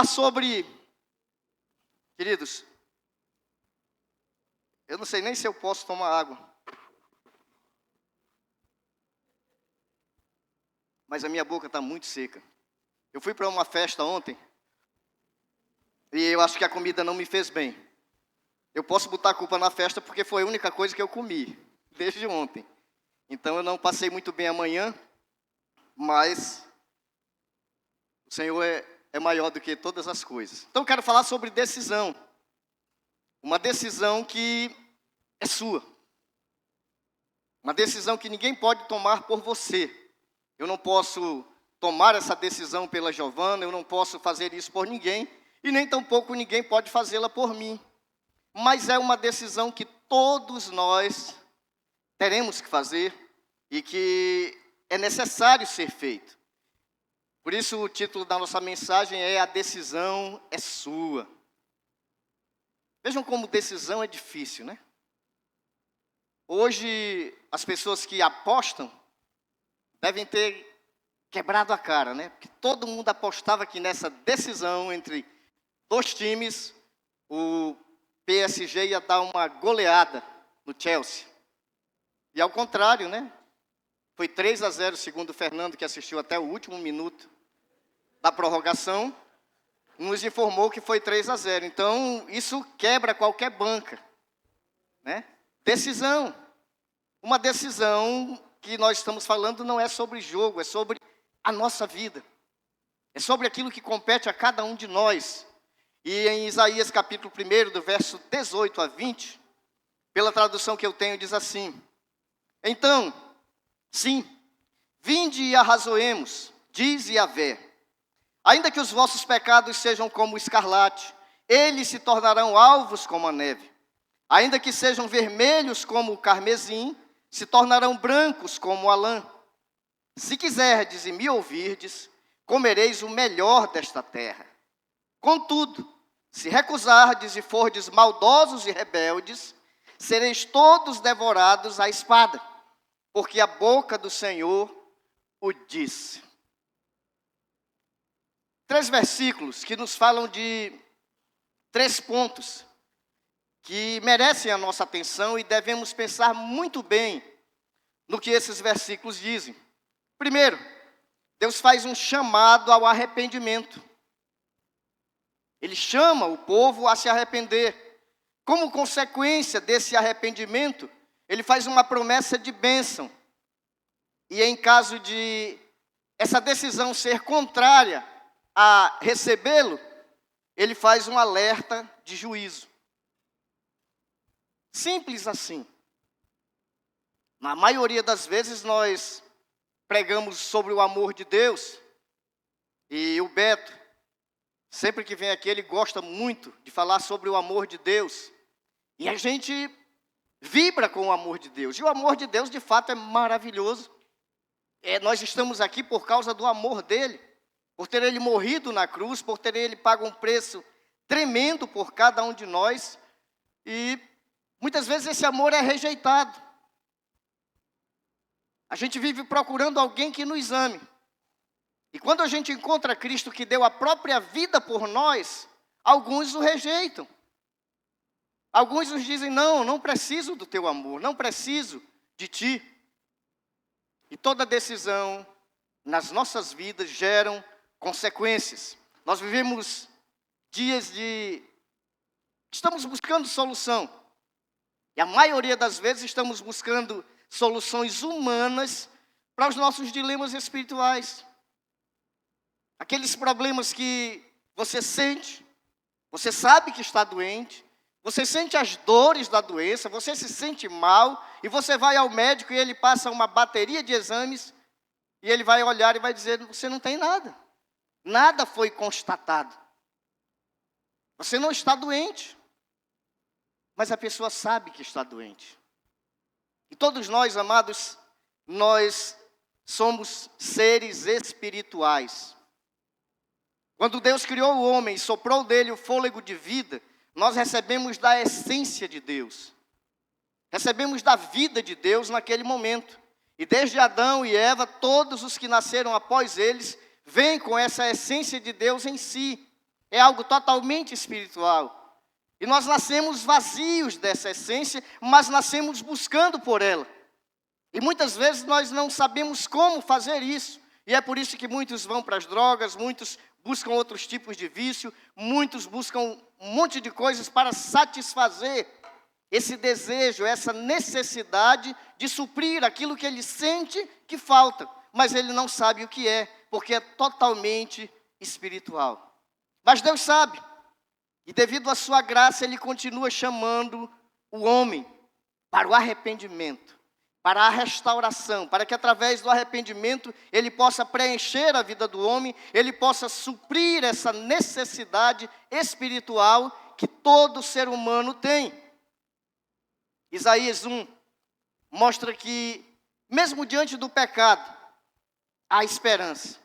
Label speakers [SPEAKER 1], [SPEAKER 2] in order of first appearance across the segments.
[SPEAKER 1] falar sobre, queridos, eu não sei nem se eu posso tomar água, mas a minha boca está muito seca. Eu fui para uma festa ontem e eu acho que a comida não me fez bem. Eu posso botar a culpa na festa porque foi a única coisa que eu comi desde ontem. Então eu não passei muito bem amanhã, mas o Senhor é maior do que todas as coisas. Então eu quero falar sobre decisão. Uma decisão que é sua. Uma decisão que ninguém pode tomar por você. Eu não posso tomar essa decisão pela Giovana, eu não posso fazer isso por ninguém, e nem tampouco ninguém pode fazê-la por mim. Mas é uma decisão que todos nós teremos que fazer e que é necessário ser feito. Por isso o título da nossa mensagem é A Decisão é Sua. Vejam como decisão é difícil, né? Hoje, as pessoas que apostam devem ter quebrado a cara, né? Porque todo mundo apostava que nessa decisão entre dois times, o PSG ia dar uma goleada no Chelsea. E ao contrário, né? Foi 3-0, segundo o Fernando, que assistiu até o último minuto da prorrogação, nos informou que foi 3-0. Então, isso quebra qualquer banca, né? Decisão. Uma decisão que nós estamos falando não é sobre jogo, é sobre a nossa vida. É sobre aquilo que compete a cada um de nós. E em Isaías capítulo 1, do verso 18 a 20, pela tradução que eu tenho, diz assim: Então, sim, vinde e arrazoemos, diz Yahvé. Ainda que os vossos pecados sejam como o escarlate, eles se tornarão alvos como a neve. Ainda que sejam vermelhos como o carmesim, se tornarão brancos como a lã. Se quiserdes e me ouvirdes, comereis o melhor desta terra. Contudo, se recusardes e fordes maldosos e rebeldes, sereis todos devorados à espada, porque a boca do Senhor o disse. 3 versículos que nos falam de 3 pontos que merecem a nossa atenção e devemos pensar muito bem no que esses versículos dizem. Primeiro, Deus faz um chamado ao arrependimento. Ele chama o povo a se arrepender. Como consequência desse arrependimento, ele faz uma promessa de bênção. E em caso de essa decisão ser contrária a recebê-lo, ele faz um alerta de juízo. Simples assim. Na maioria das vezes nós pregamos sobre o amor de Deus, e o Beto, sempre que vem aqui, ele gosta muito de falar sobre o amor de Deus, e a gente vibra com o amor de Deus, e o amor de Deus de fato é maravilhoso. Nós estamos aqui por causa do amor dele, por ter ele morrido na cruz, por ter ele pago um preço tremendo por cada um de nós, e muitas vezes esse amor é rejeitado. A gente vive procurando alguém que nos ame. E quando a gente encontra Cristo que deu a própria vida por nós, alguns o rejeitam. Alguns nos dizem, não preciso do teu amor, não preciso de ti. E toda decisão nas nossas vidas geram consequências. Nós vivemos dias estamos buscando solução. E a maioria das vezes estamos buscando soluções humanas para os nossos dilemas espirituais. Aqueles problemas que você sente, você sabe que está doente, você sente as dores da doença, você se sente mal, e você vai ao médico e ele passa uma bateria de exames, e ele vai olhar e vai dizer, você não tem nada. Nada foi constatado. Você não está doente. Mas a pessoa sabe que está doente. E todos nós, amados, nós somos seres espirituais. Quando Deus criou o homem e soprou dele o fôlego de vida, nós recebemos da essência de Deus. Recebemos da vida de Deus naquele momento. E desde Adão e Eva, todos os que nasceram após eles, vêm com essa essência de Deus em si. é algo totalmente espiritual. E nós nascemos vazios dessa essência, mas nascemos buscando por ela. E muitas vezes nós não sabemos como fazer isso. E é por isso que muitos vão para as drogas, muitos buscam outros tipos de vício, muitos buscam um monte de coisas para satisfazer esse desejo, essa necessidade de suprir aquilo que ele sente que falta, mas ele não sabe o que é, porque é totalmente espiritual. Mas Deus sabe, e devido à sua graça, Ele continua chamando o homem para o arrependimento, para a restauração, para que através do arrependimento ele possa preencher a vida do homem, ele possa suprir essa necessidade espiritual que todo ser humano tem. Isaías 1 mostra que, mesmo diante do pecado, há esperança.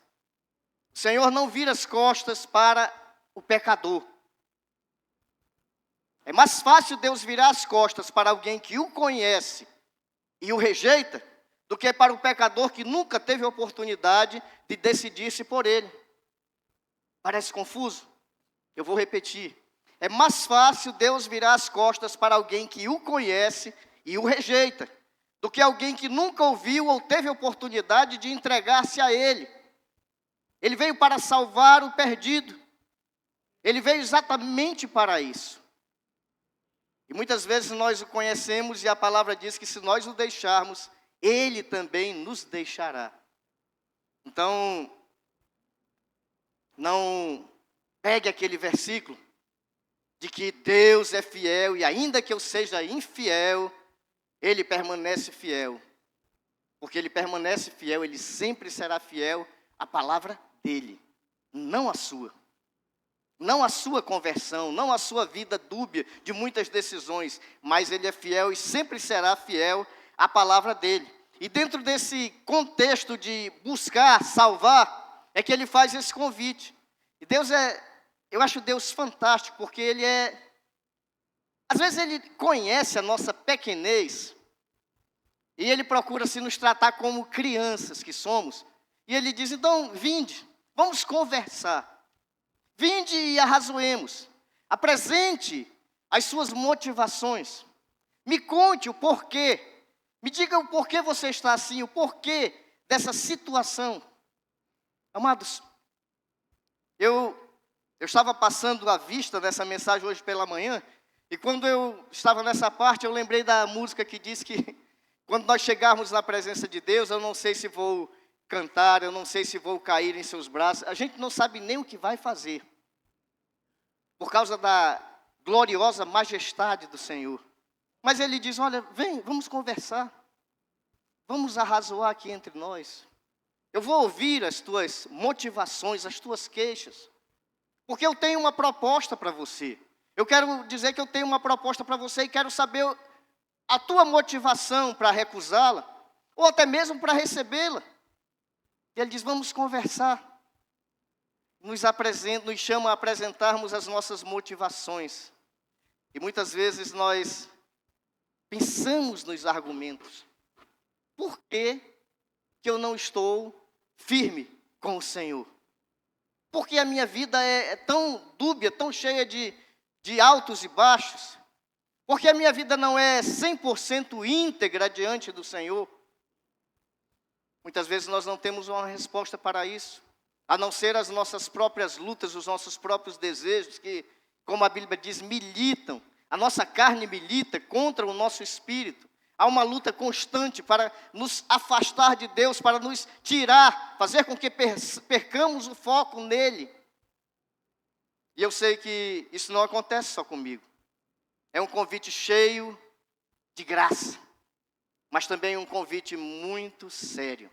[SPEAKER 1] O Senhor não vira as costas para o pecador. É mais fácil Deus virar as costas para alguém que o conhece e o rejeita, do que para o pecador que nunca teve a oportunidade de decidir-se por ele. Parece confuso? Eu vou repetir. É mais fácil Deus virar as costas para alguém que o conhece e o rejeita, do que alguém que nunca ouviu ou teve a oportunidade de entregar-se a Ele. Ele veio para salvar o perdido. Ele veio exatamente para isso. E muitas vezes nós o conhecemos e a palavra diz que se nós o deixarmos, Ele também nos deixará. Então, não pegue aquele versículo de que Deus é fiel e ainda que eu seja infiel, Ele permanece fiel. Porque Ele permanece fiel, Ele sempre será fiel à palavra dEle, não à sua. Não a sua conversão, não a sua vida dúbia de muitas decisões, mas Ele é fiel e sempre será fiel à palavra dEle. E dentro desse contexto de buscar, salvar, é que Ele faz esse convite. E eu acho Deus fantástico, porque Ele às vezes Ele conhece a nossa pequenez, e Ele procura se nos tratar como crianças que somos. E Ele diz, então, vinde, vamos conversar. Vinde e arrazoemos, apresente as suas motivações, me conte o porquê, me diga o porquê você está assim, o porquê dessa situação. Amados, eu estava passando a vista dessa mensagem hoje pela manhã, e quando eu estava nessa parte, eu lembrei da música que diz que quando nós chegarmos na presença de Deus, eu não sei se vou cantar, eu não sei se vou cair em seus braços, a gente não sabe nem o que vai fazer, por causa da gloriosa majestade do Senhor. Mas Ele diz, olha, vem, vamos conversar, vamos arrazoar aqui entre nós. Eu vou ouvir as tuas motivações, as tuas queixas, porque eu tenho uma proposta para você. Eu quero dizer que eu tenho uma proposta para você e quero saber a tua motivação para recusá-la, ou até mesmo para recebê-la. E Ele diz, vamos conversar. Nos chama a apresentarmos as nossas motivações. E muitas vezes nós pensamos nos argumentos. Por que eu não estou firme com o Senhor? Por que a minha vida é tão dúbia, tão cheia de altos e baixos? Por que a minha vida não é 100% íntegra diante do Senhor? Muitas vezes nós não temos uma resposta para isso, a não ser as nossas próprias lutas, os nossos próprios desejos, que, como a Bíblia diz, militam. A nossa carne milita contra o nosso espírito. Há uma luta constante para nos afastar de Deus, para nos tirar, fazer com que percamos o foco nele. E eu sei que isso não acontece só comigo. É um convite cheio de graça, mas também um convite muito sério.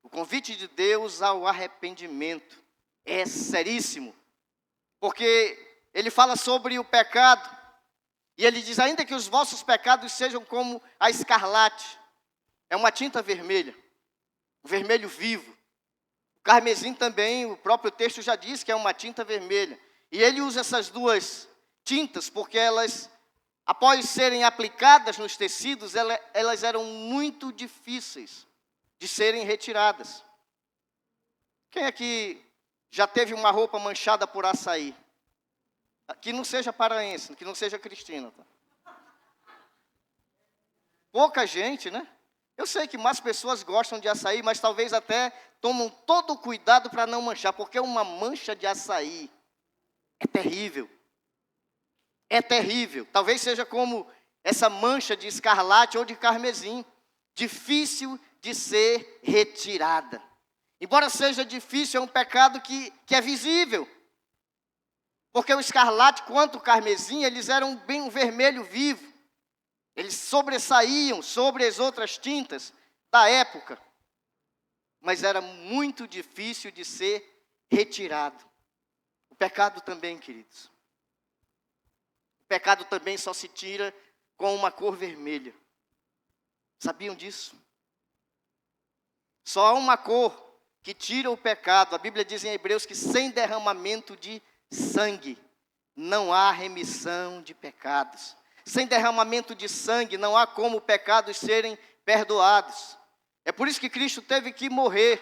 [SPEAKER 1] O convite de Deus ao arrependimento é seríssimo, porque Ele fala sobre o pecado, e Ele diz, ainda que os vossos pecados sejam como a escarlate, é uma tinta vermelha, o vermelho vivo. O carmesim também, o próprio texto já diz que é uma tinta vermelha. E Ele usa essas duas tintas, porque elas, após serem aplicadas nos tecidos, elas eram muito difíceis de serem retiradas. Quem aqui já teve uma roupa manchada por açaí? Que não seja paraense, que não seja cristina. Tá? Pouca gente, né? Eu sei que mais pessoas gostam de açaí, mas talvez até tomam todo o cuidado para não manchar, porque uma mancha de açaí é terrível. É terrível. Talvez seja como essa mancha de escarlate ou de carmesim. Difícil de ser retirada. Embora seja difícil, é um pecado que é visível. Porque o escarlate quanto o carmesim, eles eram bem um vermelho vivo. Eles sobressaíam sobre as outras tintas da época. Mas era muito difícil de ser retirado. O pecado também, queridos. O pecado também só se tira com uma cor vermelha. Sabiam disso? Só há uma cor que tira o pecado. A Bíblia diz em Hebreus que sem derramamento de sangue não há remissão de pecados. Sem derramamento de sangue não há como pecados serem perdoados. É por isso que Cristo teve que morrer.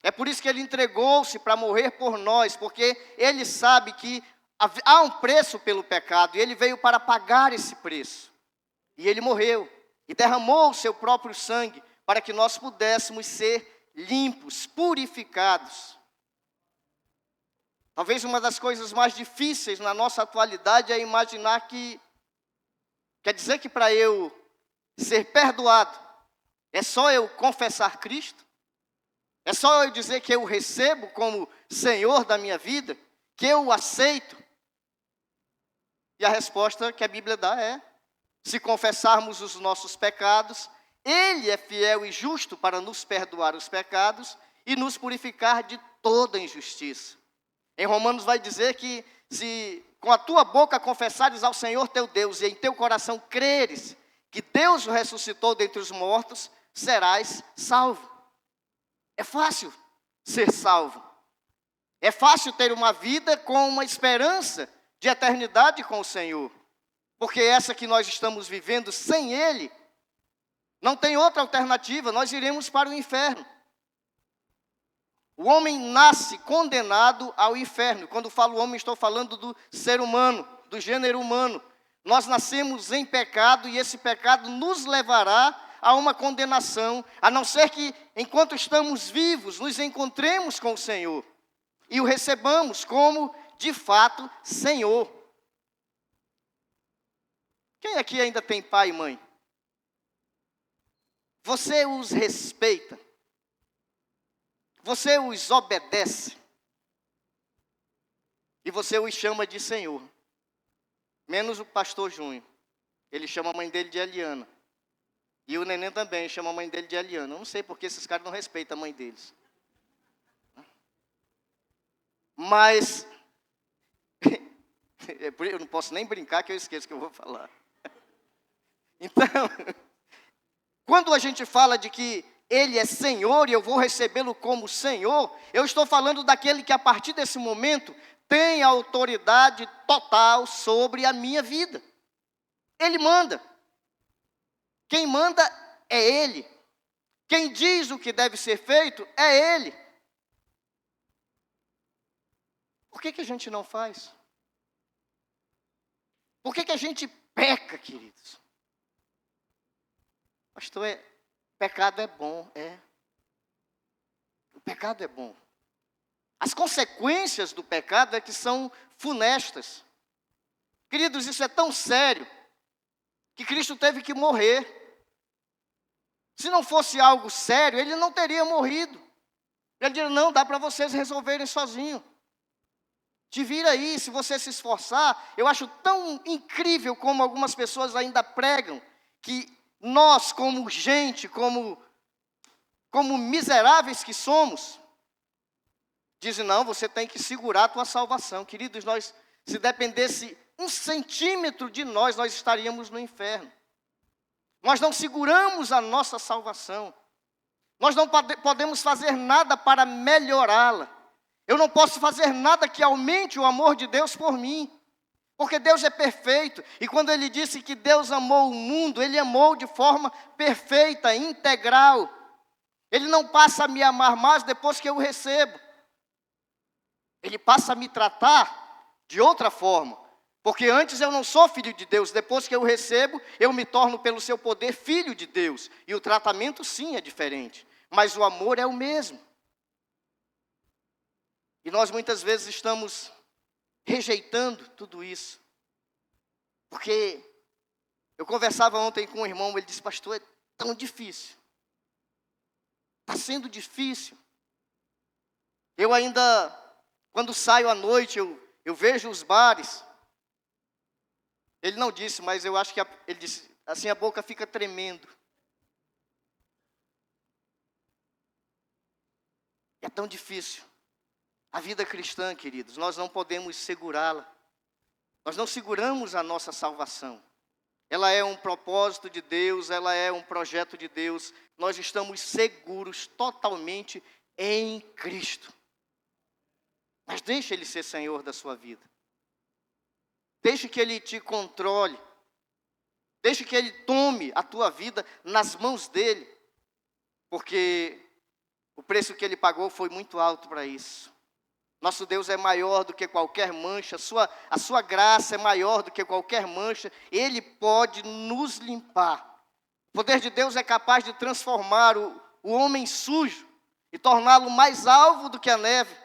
[SPEAKER 1] É por isso que Ele entregou-se para morrer por nós, porque Ele sabe que há um preço pelo pecado, e Ele veio para pagar esse preço. E Ele morreu, e derramou o seu próprio sangue, para que nós pudéssemos ser limpos, purificados. Talvez uma das coisas mais difíceis na nossa atualidade é imaginar que, quer dizer que para eu ser perdoado, é só eu confessar Cristo? É só eu dizer que eu o recebo como Senhor da minha vida? Que eu o aceito? E a resposta que a Bíblia dá é: se confessarmos os nossos pecados, Ele é fiel e justo para nos perdoar os pecados e nos purificar de toda injustiça. Em Romanos vai dizer que se com a tua boca confessares ao Senhor teu Deus e em teu coração creres que Deus o ressuscitou dentre os mortos, serás salvo. É fácil ser salvo. É fácil ter uma vida com uma esperança de eternidade com o Senhor. Porque essa que nós estamos vivendo sem Ele, não tem outra alternativa, nós iremos para o inferno. O homem nasce condenado ao inferno. Quando falo homem, estou falando do ser humano, do gênero humano. Nós nascemos em pecado e esse pecado nos levará a uma condenação, a não ser que, enquanto estamos vivos, nos encontremos com o Senhor e o recebamos como, de fato, Senhor. Quem aqui ainda tem pai e mãe? Você os respeita? Você os obedece? E você os chama de Senhor? Menos o pastor Júnior. Ele chama a mãe dele de Eliana. E o neném também chama a mãe dele de Eliana. Eu não sei porque esses caras não respeitam a mãe deles. Mas eu não posso nem brincar que eu esqueço o que eu vou falar. Então, quando a gente fala de que Ele é Senhor e eu vou recebê-lo como Senhor, eu estou falando daquele que a partir desse momento tem autoridade total sobre a minha vida. Ele manda. Quem manda é Ele. Quem diz o que deve ser feito é Ele. Por que a gente não faz? Por que a gente peca, queridos? Pastor, pecado é bom, é. O pecado é bom. As consequências do pecado é que são funestas. Queridos, isso é tão sério que Cristo teve que morrer. Se não fosse algo sério, Ele não teria morrido. Ele diria, não, dá para vocês resolverem sozinhos. Te vira aí, se você se esforçar. Eu acho tão incrível como algumas pessoas ainda pregam que nós, como gente, como miseráveis que somos, dizem, não, você tem que segurar a tua salvação. Queridos, se dependesse 1 centímetro de nós estaríamos no inferno. Nós não seguramos a nossa salvação. Nós não podemos fazer nada para melhorá-la. Eu não posso fazer nada que aumente o amor de Deus por mim. Porque Deus é perfeito. E quando Ele disse que Deus amou o mundo, Ele amou de forma perfeita, integral. Ele não passa a me amar mais depois que eu o recebo. Ele passa a me tratar de outra forma. Porque antes eu não sou filho de Deus, depois que eu recebo, eu me torno pelo seu poder filho de Deus. E o tratamento sim é diferente, mas o amor é o mesmo. E nós muitas vezes estamos rejeitando tudo isso. Porque eu conversava ontem com um irmão, ele disse, pastor, é tão difícil. Está sendo difícil. Eu ainda, quando saio à noite, eu vejo os bares. Ele não disse, mas eu acho que ele disse, assim a boca fica tremendo. É tão difícil. A vida cristã, queridos, nós não podemos segurá-la. Nós não seguramos a nossa salvação. Ela é um propósito de Deus, ela é um projeto de Deus. Nós estamos seguros totalmente em Cristo. Mas deixe Ele ser Senhor da sua vida. Deixe que Ele te controle. Deixe que Ele tome a tua vida nas mãos dEle. Porque o preço que Ele pagou foi muito alto para isso. Nosso Deus é maior do que qualquer mancha. A sua graça é maior do que qualquer mancha. Ele pode nos limpar. O poder de Deus é capaz de transformar o homem sujo e torná-lo mais alvo do que a neve.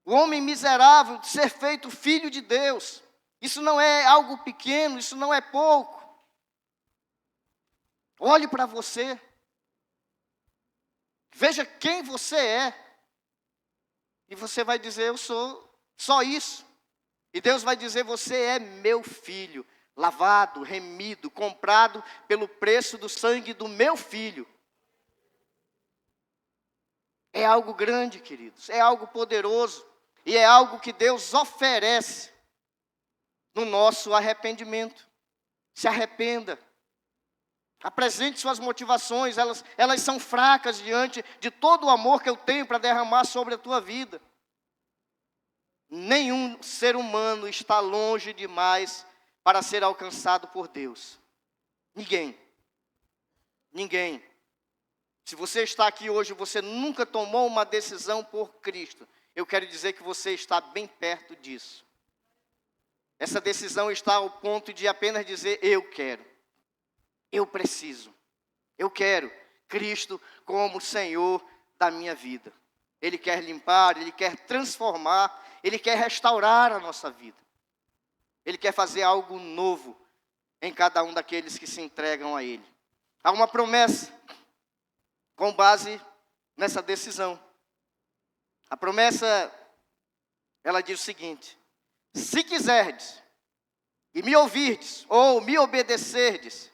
[SPEAKER 1] O homem miserável de ser feito filho de Deus. Isso não é algo pequeno, isso não é pouco. Olhe para você. Veja quem você é. E você vai dizer, eu sou só isso. E Deus vai dizer, você é meu filho, lavado, remido, comprado pelo preço do sangue do meu filho. É algo grande, queridos, é algo poderoso. E é algo que Deus oferece no nosso arrependimento. Se arrependa. Apresente suas motivações, elas são fracas diante de todo o amor que eu tenho para derramar sobre a tua vida. Nenhum ser humano está longe demais para ser alcançado por Deus. Ninguém. Ninguém. Se você está aqui hoje, você nunca tomou uma decisão por Cristo. Eu quero dizer que você está bem perto disso. Essa decisão está ao ponto de apenas dizer, eu quero. Eu preciso. Eu quero Cristo como Senhor da minha vida. Ele quer limpar, Ele quer transformar, Ele quer restaurar a nossa vida. Ele quer fazer algo novo em cada um daqueles que se entregam a Ele. Há uma promessa com base nessa decisão. A promessa, ela diz o seguinte, se quiserdes e me ouvirdes ou me obedecerdes,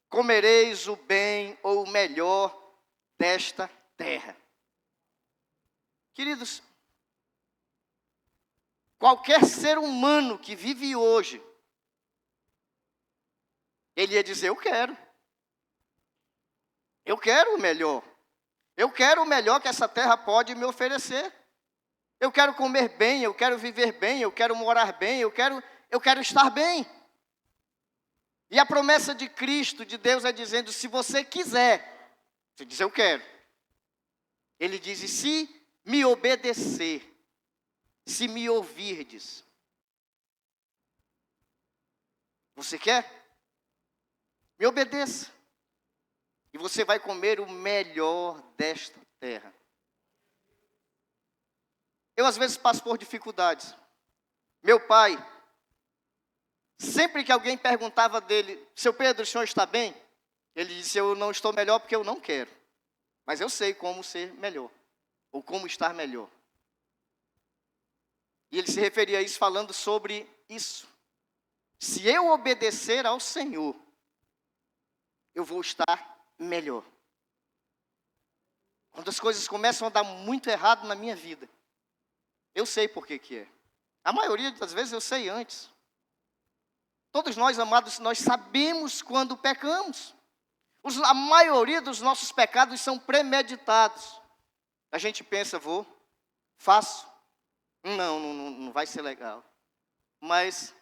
[SPEAKER 1] comereis o bem ou o melhor desta terra. Queridos, qualquer ser humano que vive hoje, ele ia dizer, eu quero o melhor. Eu quero o melhor que essa terra pode me oferecer. Eu quero comer bem, eu quero viver bem, eu quero morar bem, eu quero estar bem. E a promessa de Cristo, de Deus, é dizendo, se você quiser, você diz, eu quero. Ele diz, e se me obedecer, se me ouvirdes. Você quer? Me obedeça. E você vai comer o melhor desta terra. Eu às vezes passo por dificuldades. Meu pai, sempre que alguém perguntava dele, seu Pedro, o senhor está bem? Ele disse, eu não estou melhor porque eu não quero. Mas eu sei como ser melhor, ou como estar melhor. E ele se referia a isso falando sobre isso. Se eu obedecer ao Senhor, eu vou estar melhor. Quando as coisas começam a dar muito errado na minha vida, eu sei por que é. A maioria das vezes eu sei antes. Todos nós, amados, nós sabemos quando pecamos. A maioria dos nossos pecados são premeditados. A gente pensa, faço. Não vai ser legal. Mas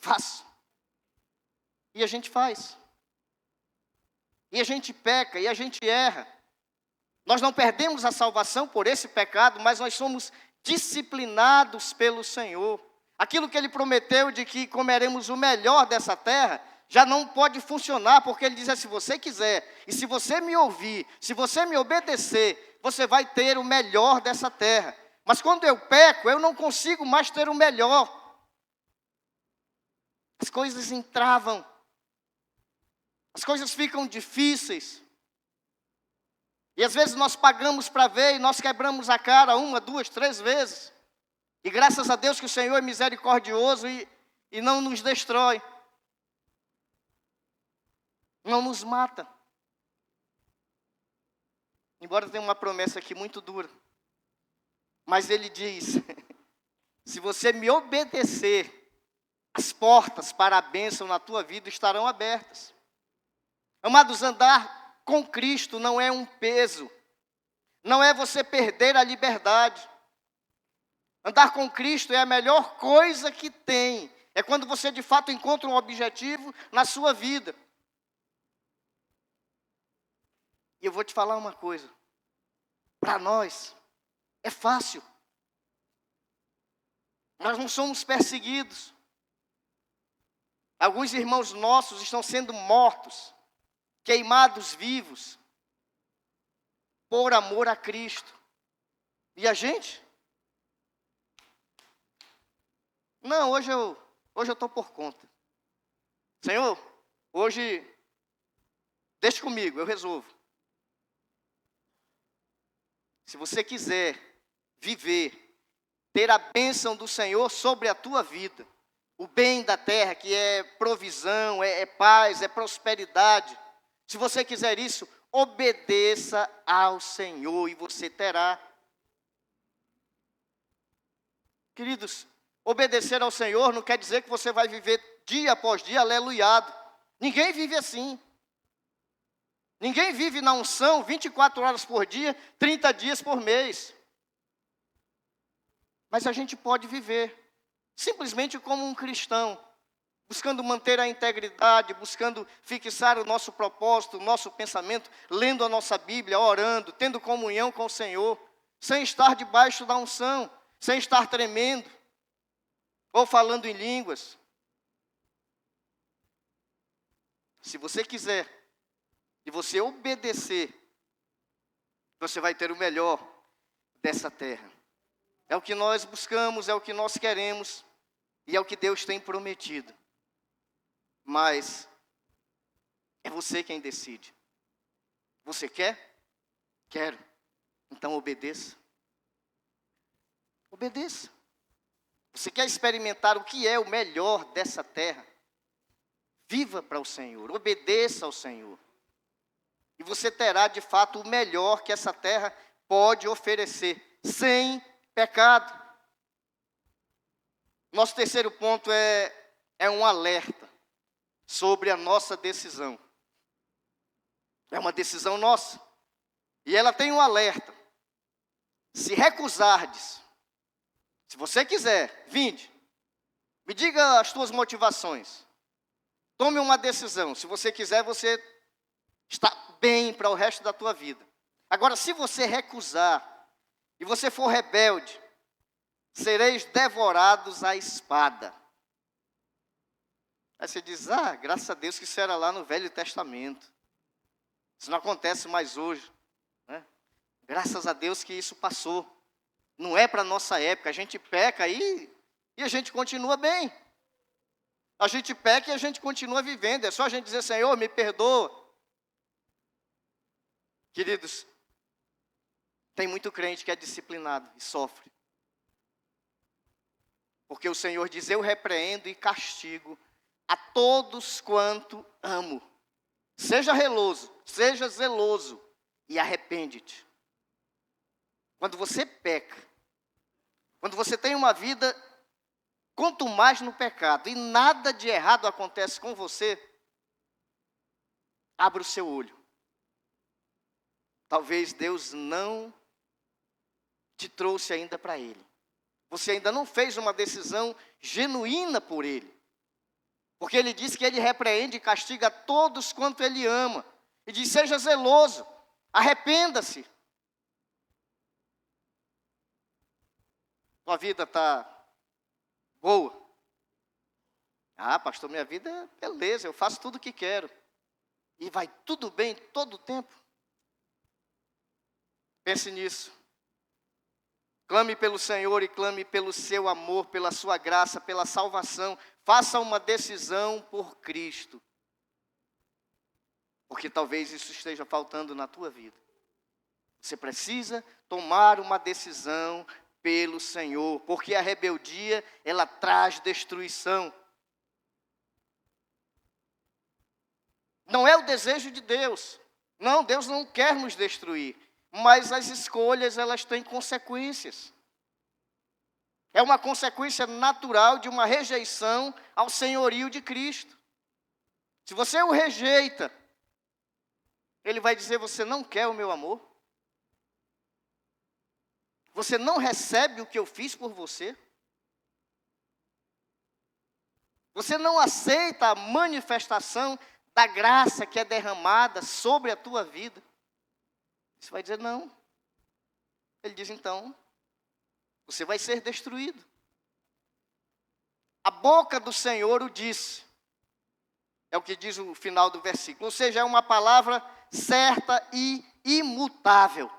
[SPEAKER 1] faço. E a gente faz. E a gente peca, e a gente erra. Nós não perdemos a salvação por esse pecado, mas nós somos disciplinados pelo Senhor. Aquilo que Ele prometeu de que comeremos o melhor dessa terra, já não pode funcionar, porque Ele diz: se você quiser, e se você me ouvir, se você me obedecer, você vai ter o melhor dessa terra. Mas quando eu peco, eu não consigo mais ter o melhor. As coisas entravam, as coisas ficam difíceis. E às vezes nós pagamos para ver e nós quebramos a cara 1, 2, 3 vezes. E graças a Deus que o Senhor é misericordioso e não nos destrói. Não nos mata. Embora tenha uma promessa aqui muito dura. Mas Ele diz: se você me obedecer, as portas para a bênção na tua vida estarão abertas. Amados, andar com Cristo não é um peso. Não é você perder a liberdade. Andar com Cristo é a melhor coisa que tem. É quando você de fato encontra um objetivo na sua vida. E eu vou te falar uma coisa. Para nós, é fácil. Nós não somos perseguidos. Alguns irmãos nossos estão sendo mortos, queimados vivos, por amor a Cristo. E a gente? Não, hoje eu estou por conta. Senhor, hoje, deixa comigo, eu resolvo. Se você quiser viver, ter a bênção do Senhor sobre a tua vida, o bem da terra, que é provisão, é paz, é prosperidade. Se você quiser isso, obedeça ao Senhor e você terá. Queridos, obedecer ao Senhor não quer dizer que você vai viver dia após dia aleluiado. Ninguém vive assim. Ninguém vive na unção 24 horas por dia, 30 dias por mês. Mas a gente pode viver simplesmente como um cristão, buscando manter a integridade, buscando fixar o nosso propósito, o nosso pensamento, lendo a nossa Bíblia, orando, tendo comunhão com o Senhor, sem estar debaixo da unção, sem estar tremendo, ou falando em línguas. Se você quiser, e você obedecer, você vai ter o melhor dessa terra. É o que nós buscamos, é o que nós queremos, e é o que Deus tem prometido. Mas é você quem decide. Você quer? Quero. Então obedeça. Obedeça. Você quer experimentar o que é o melhor dessa terra? Viva para o Senhor, obedeça ao Senhor. E você terá de fato o melhor que essa terra pode oferecer, sem pecado. Nosso terceiro ponto é um alerta sobre a nossa decisão. É uma decisão nossa. E ela tem um alerta. Se recusardes, se você quiser, vinde. Me diga as tuas motivações. Tome uma decisão. Se você quiser, você está bem para o resto da tua vida. Agora, se você recusar e você for rebelde, sereis devorados à espada. Aí você diz: graças a Deus que isso era lá no Velho Testamento. Isso não acontece mais hoje, né? Graças a Deus que isso passou. Não é para a nossa época. A gente peca aí e a gente continua bem. A gente peca e a gente continua vivendo. É só a gente dizer: Senhor, me perdoa. Queridos, tem muito crente que é disciplinado e sofre. Porque o Senhor diz: eu repreendo e castigo a todos quanto amo. Seja zeloso e arrepende-te. Quando você peca, quando você tem uma vida, quanto mais no pecado, e nada de errado acontece com você, abra o seu olho. Talvez Deus não te trouxe ainda para Ele. Você ainda não fez uma decisão genuína por Ele. Porque Ele diz que Ele repreende e castiga todos quanto Ele ama. E diz: seja zeloso, arrependa-se. Tua vida está boa? Ah, pastor, minha vida é beleza, eu faço tudo o que quero. E vai tudo bem todo o tempo? Pense nisso. Clame pelo Senhor e clame pelo seu amor, pela sua graça, pela salvação. Faça uma decisão por Cristo. Porque talvez isso esteja faltando na tua vida. Você precisa tomar uma decisão pelo Senhor. Porque a rebeldia, ela traz destruição. Não é o desejo de Deus. Não, Deus não quer nos destruir. Mas as escolhas, elas têm consequências. É uma consequência natural de uma rejeição ao senhorio de Cristo. Se você o rejeita, Ele vai dizer, você não quer o meu amor? Você não recebe o que eu fiz por você? Você não aceita a manifestação da graça que é derramada sobre a tua vida? Você vai dizer, não. Ele diz, então, você vai ser destruído. A boca do Senhor o disse. É o que diz o final do versículo. Ou seja, é uma palavra certa e imutável.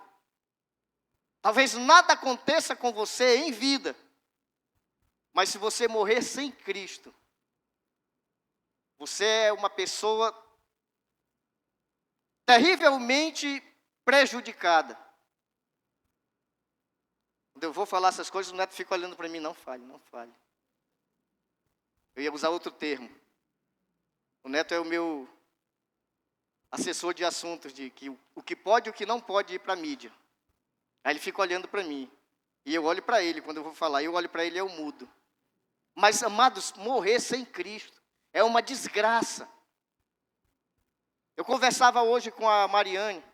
[SPEAKER 1] Talvez nada aconteça com você em vida. Mas se você morrer sem Cristo, você é uma pessoa terrivelmente prejudicada. Quando eu vou falar essas coisas, o Neto fica olhando para mim, não fale, não fale. Eu ia usar outro termo. O Neto é o meu assessor de assuntos, de que o que pode e o que não pode ir para a mídia. Aí ele fica olhando para mim. E eu olho para ele, quando eu vou falar, eu olho para ele e eu mudo. Mas, amados, morrer sem Cristo é uma desgraça. Eu conversava hoje com a Mariane.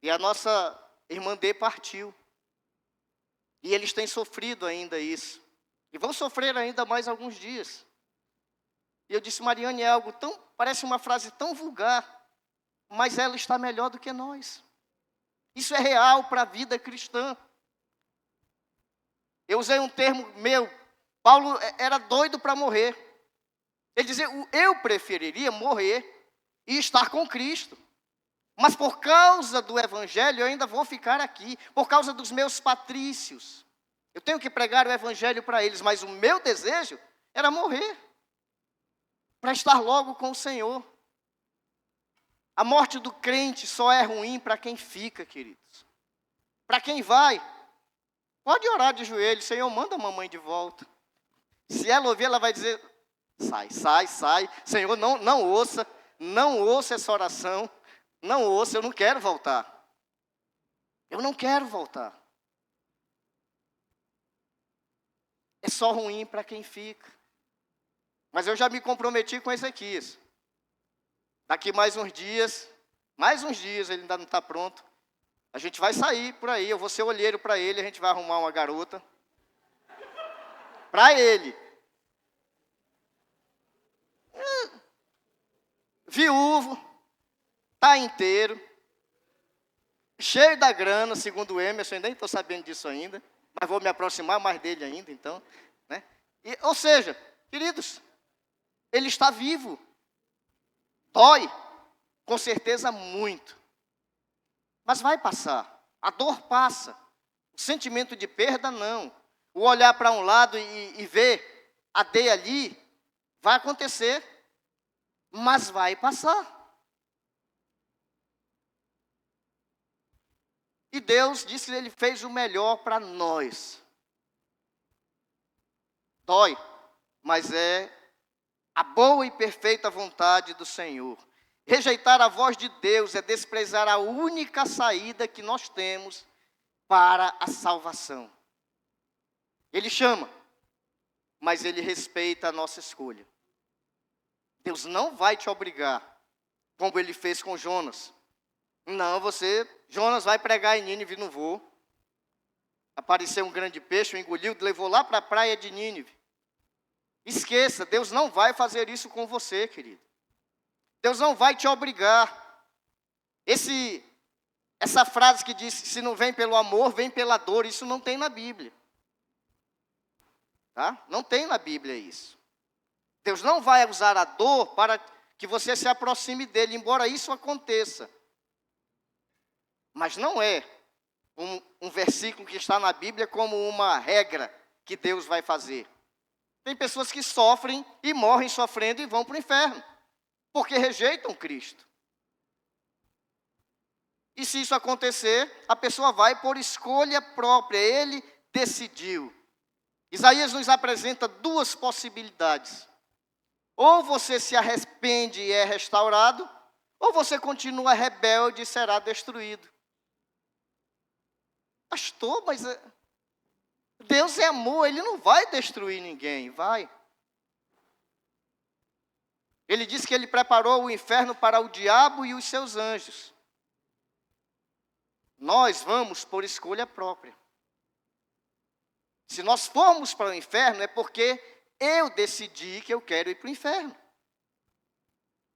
[SPEAKER 1] E a nossa irmã D partiu. E eles têm sofrido ainda isso. E vão sofrer ainda mais alguns dias. E eu disse, Mariane, é algo tão, parece uma frase tão vulgar, mas ela está melhor do que nós. Isso é real para a vida cristã. Eu usei um termo meu, Paulo era doido para morrer. Ele dizia, eu preferiria morrer e estar com Cristo. Mas por causa do Evangelho eu ainda vou ficar aqui, por causa dos meus patrícios. Eu tenho que pregar o Evangelho para eles, mas o meu desejo era morrer, para estar logo com o Senhor. A morte do crente só é ruim para quem fica, queridos. Para quem vai, pode orar de joelho, Senhor, manda a mamãe de volta. Se ela ouvir, ela vai dizer, sai, sai, sai. Senhor, não ouça essa oração. Não ouça, eu não quero voltar. Eu não quero voltar. É só ruim para quem fica. Mas eu já me comprometi com Ezequias. Daqui mais uns dias, ele ainda não está pronto. A gente vai sair por aí, eu vou ser olheiro para ele, a gente vai arrumar uma garota. Para ele. Viúvo, está inteiro, cheio da grana, segundo o Emerson, eu nem estou sabendo disso ainda, mas vou me aproximar mais dele ainda, então. Né? Ou seja, queridos, ele está vivo. Dói, com certeza muito. Mas vai passar. A dor passa. O sentimento de perda, não. O olhar para um lado e ver a D ali, vai acontecer. Mas vai passar. E Deus disse que Ele fez o melhor para nós. Dói, mas é a boa e perfeita vontade do Senhor. Rejeitar a voz de Deus é desprezar a única saída que nós temos para a salvação. Ele chama, mas Ele respeita a nossa escolha. Deus não vai te obrigar, como Ele fez com Jonas. Não, Jonas vai pregar em Nínive, não vou. Apareceu um grande peixe, o engoliu, levou lá para a praia de Nínive. Esqueça, Deus não vai fazer isso com você, querido. Deus não vai te obrigar. Esse Essa frase que diz, se não vem pelo amor, vem pela dor, isso não tem na Bíblia. Tá? Não tem na Bíblia isso. Deus não vai usar a dor para que você se aproxime dele, embora isso aconteça. Mas não é um versículo que está na Bíblia como uma regra que Deus vai fazer. Tem pessoas que sofrem e morrem sofrendo e vão para o inferno, porque rejeitam Cristo. E se isso acontecer, a pessoa vai por escolha própria, ele decidiu. Isaías nos apresenta duas possibilidades. Ou você se arrepende e é restaurado, ou você continua rebelde e será destruído. Pastor, mas Deus é amor, Ele não vai destruir ninguém, vai. Ele disse que Ele preparou o inferno para o diabo e os seus anjos. Nós vamos por escolha própria. Se nós formos para o inferno, é porque eu decidi que eu quero ir para o inferno.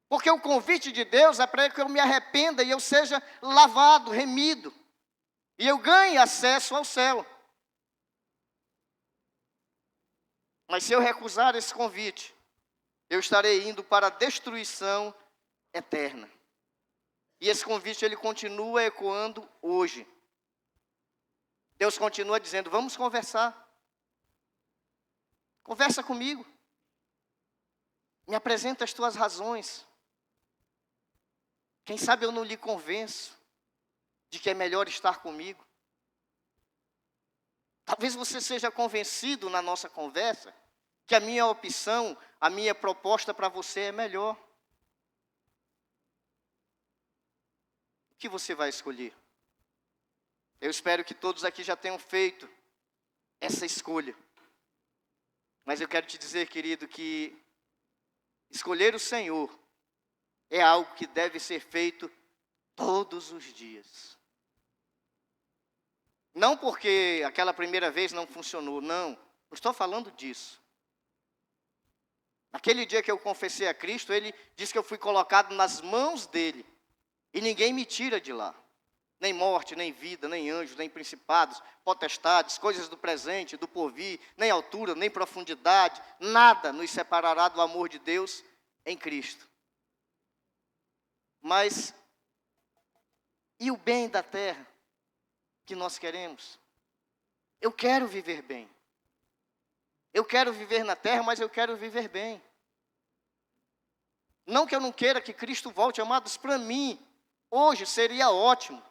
[SPEAKER 1] Porque o convite de Deus é para que eu me arrependa e eu seja lavado, remido. E eu ganhe acesso ao céu. Mas se eu recusar esse convite, eu estarei indo para a destruição eterna. E esse convite, ele continua ecoando hoje. Deus continua dizendo, vamos conversar. Conversa comigo. Me apresenta as tuas razões. Quem sabe eu não lhe convenço de que é melhor estar comigo. Talvez você seja convencido na nossa conversa que a minha opção, a minha proposta para você é melhor. O que você vai escolher? Eu espero que todos aqui já tenham feito essa escolha. Mas eu quero te dizer, querido, que escolher o Senhor é algo que deve ser feito todos os dias. Não porque aquela primeira vez não funcionou, não estou falando disso. Naquele dia que eu confessei a Cristo, Ele disse que eu fui colocado nas mãos dEle. E ninguém me tira de lá. Nem morte, nem vida, nem anjos, nem principados, potestades, coisas do presente, do porvir, nem altura, nem profundidade, nada nos separará do amor de Deus em Cristo. Mas, e o bem da terra que nós queremos? Eu quero viver bem. Eu quero viver na terra, mas eu quero viver bem. Não que eu não queira que Cristo volte, amados, para mim, hoje seria ótimo.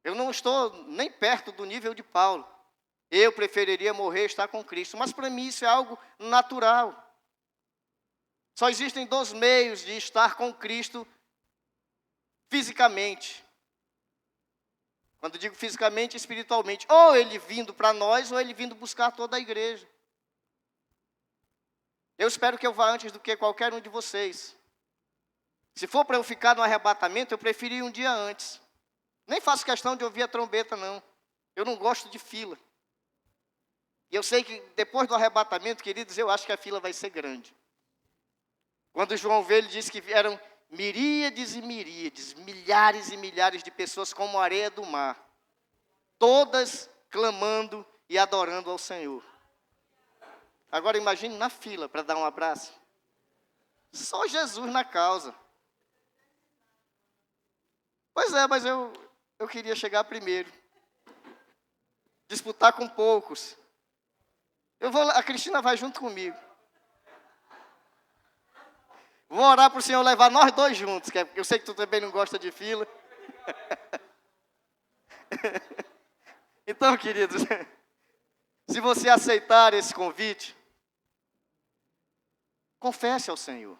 [SPEAKER 1] Eu não estou nem perto do nível de Paulo. Eu preferiria morrer e estar com Cristo. Mas para mim isso é algo natural. Só existem dois meios de estar com Cristo fisicamente. Quando digo fisicamente, espiritualmente. Ou Ele vindo para nós, ou Ele vindo buscar toda a igreja. Eu espero que eu vá antes do que qualquer um de vocês. Se for para eu ficar no arrebatamento, eu prefiro ir um dia antes. Nem faço questão de ouvir a trombeta, não. Eu não gosto de fila. E eu sei que depois do arrebatamento, queridos, eu acho que a fila vai ser grande. Quando João veio, ele disse que eram miríades e miríades, milhares e milhares de pessoas como a areia do mar. Todas clamando e adorando ao Senhor. Agora imagine na fila para dar um abraço. Só Jesus na causa. Pois é, mas eu queria chegar primeiro. Disputar com poucos. A Cristina vai junto comigo. Vou orar para o Senhor levar nós dois juntos, que eu sei que tu também não gosta de fila. Então, queridos, se você aceitar esse convite, confesse ao Senhor.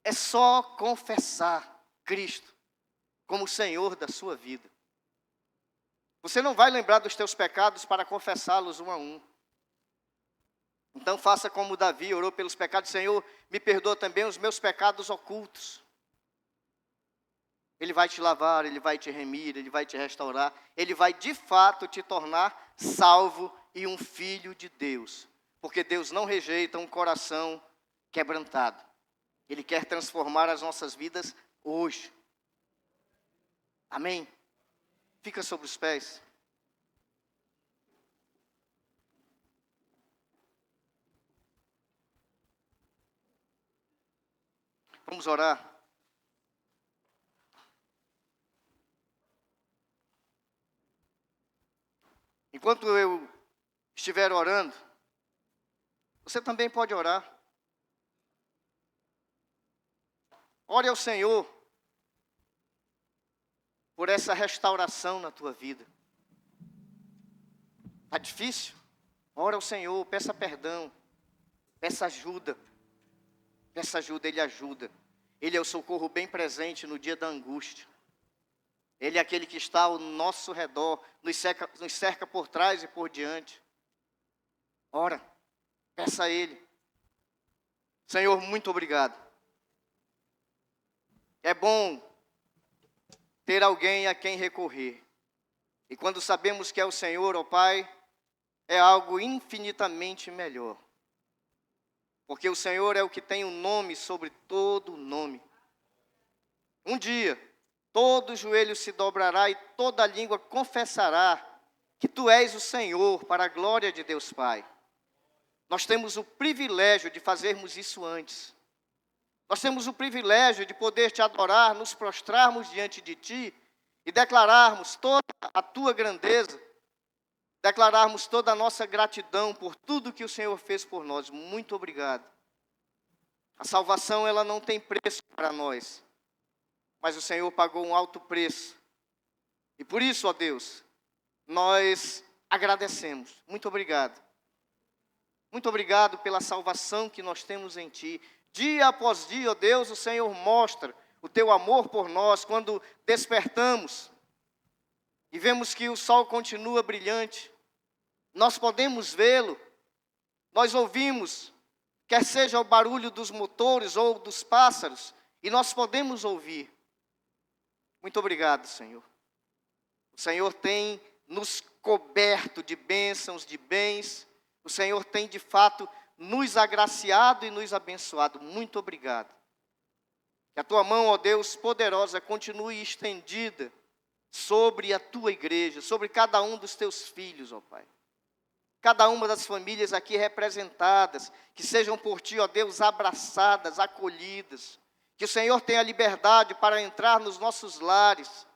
[SPEAKER 1] É só confessar Cristo como o Senhor da sua vida. Você não vai lembrar dos teus pecados para confessá-los um a um. Então faça como Davi orou pelos pecados. Senhor, me perdoa também os meus pecados ocultos. Ele vai te lavar, Ele vai te remir, Ele vai te restaurar. Ele vai de fato te tornar salvo e um filho de Deus. Porque Deus não rejeita um coração quebrantado. Ele quer transformar as nossas vidas hoje. Amém? Fica sobre os pés. Vamos orar. Enquanto eu estiver orando, você também pode orar. Ore ao Senhor por essa restauração na tua vida. Está difícil? Ore ao Senhor, peça perdão, peça ajuda. Peça ajuda, Ele ajuda. Ele é o socorro bem presente no dia da angústia. Ele é aquele que está ao nosso redor, nos cerca por trás e por diante. Ora, peça a Ele. Senhor, muito obrigado. É bom ter alguém a quem recorrer. E quando sabemos que é o Senhor, ó Pai, é algo infinitamente melhor. Porque o Senhor é o que tem o nome sobre todo nome. Um dia, todo joelho se dobrará e toda língua confessará que Tu és o Senhor, para a glória de Deus Pai. Nós temos o privilégio de fazermos isso antes. Nós temos o privilégio de poder Te adorar, nos prostrarmos diante de Ti e declararmos toda a Tua grandeza, declararmos toda a nossa gratidão por tudo que o Senhor fez por nós. Muito obrigado. A salvação, ela não tem preço para nós, mas o Senhor pagou um alto preço. E por isso, ó Deus, nós agradecemos. Muito obrigado. Muito obrigado pela salvação que nós temos em Ti. Dia após dia, ó Deus, o Senhor mostra o Teu amor por nós quando despertamos e vemos que o sol continua brilhante. Nós podemos vê-lo, nós ouvimos, quer seja o barulho dos motores ou dos pássaros, e nós podemos ouvir. Muito obrigado, Senhor. O Senhor tem nos coberto de bênçãos, de bens. O Senhor tem, de fato, nos agraciado e nos abençoado. Muito obrigado. Que a Tua mão, ó Deus, poderosa, continue estendida sobre a Tua igreja, sobre cada um dos Teus filhos, ó Pai. Cada uma das famílias aqui representadas, que sejam por Ti, ó Deus, abraçadas, acolhidas. Que o Senhor tenha liberdade para entrar nos nossos lares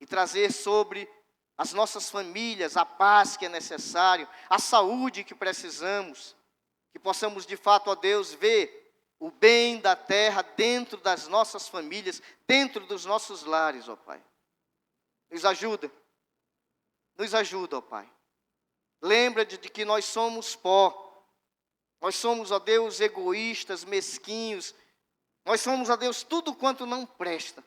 [SPEAKER 1] e trazer sobre as nossas famílias a paz que é necessário, a saúde que precisamos. Que possamos, de fato, ó Deus, ver o bem da terra dentro das nossas famílias, dentro dos nossos lares, ó Pai. Nos ajuda, ó Pai. Lembra-te de que nós somos pó. Nós somos, ó Deus, egoístas, mesquinhos. Nós somos, ó Deus, tudo quanto não presta.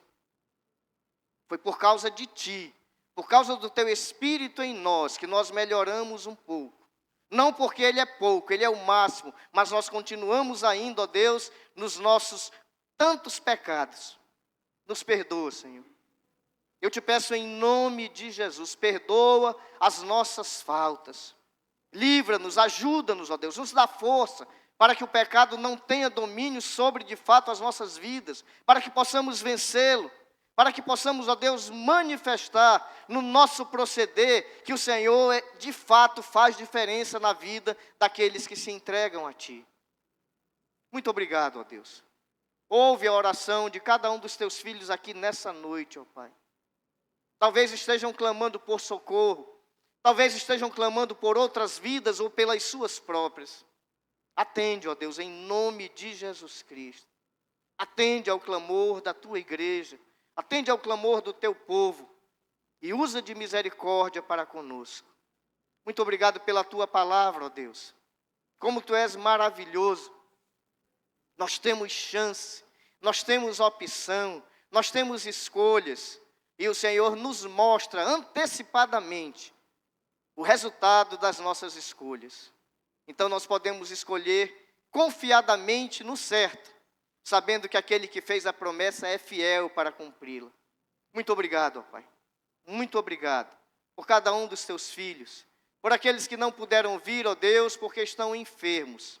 [SPEAKER 1] Foi por causa de Ti, por causa do Teu Espírito em nós, que nós melhoramos um pouco. Não porque Ele é pouco, Ele é o máximo, mas nós continuamos ainda, ó Deus, nos nossos tantos pecados. Nos perdoa, Senhor. Eu Te peço em nome de Jesus, perdoa as nossas faltas. Livra-nos, ajuda-nos, ó Deus, nos dá força para que o pecado não tenha domínio sobre, de fato, as nossas vidas, para que possamos vencê-lo, para que possamos, ó Deus, manifestar no nosso proceder que o Senhor, de fato, faz diferença na vida daqueles que se entregam a Ti. Muito obrigado, ó Deus. Ouve a oração de cada um dos Teus filhos aqui nessa noite, ó Pai. Talvez estejam clamando por socorro, talvez estejam clamando por outras vidas ou pelas suas próprias. Atende, ó Deus, em nome de Jesus Cristo. Atende ao clamor da Tua igreja. Atende ao clamor do Teu povo. E usa de misericórdia para conosco. Muito obrigado pela Tua palavra, ó Deus. Como Tu és maravilhoso. Nós temos chance. Nós temos opção. Nós temos escolhas. E o Senhor nos mostra antecipadamente o resultado das nossas escolhas. Então nós podemos escolher confiadamente no certo, sabendo que aquele que fez a promessa é fiel para cumpri-la. Muito obrigado, ó Pai. Muito obrigado por cada um dos Teus filhos, por aqueles que não puderam vir, ó Deus, porque estão enfermos.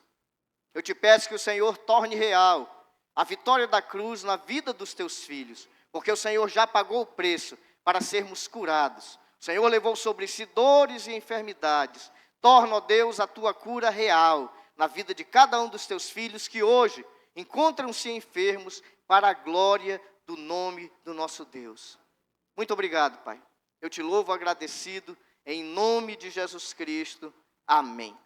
[SPEAKER 1] Eu Te peço que o Senhor torne real a vitória da cruz na vida dos teus filhos, porque o Senhor já pagou o preço para sermos curados. O Senhor levou sobre si dores e enfermidades. Torna, ó Deus, a tua cura real na vida de cada um dos teus filhos que hoje encontram-se enfermos, para a glória do nome do nosso Deus. Muito obrigado, Pai. Eu te louvo agradecido, em nome de Jesus Cristo. Amém.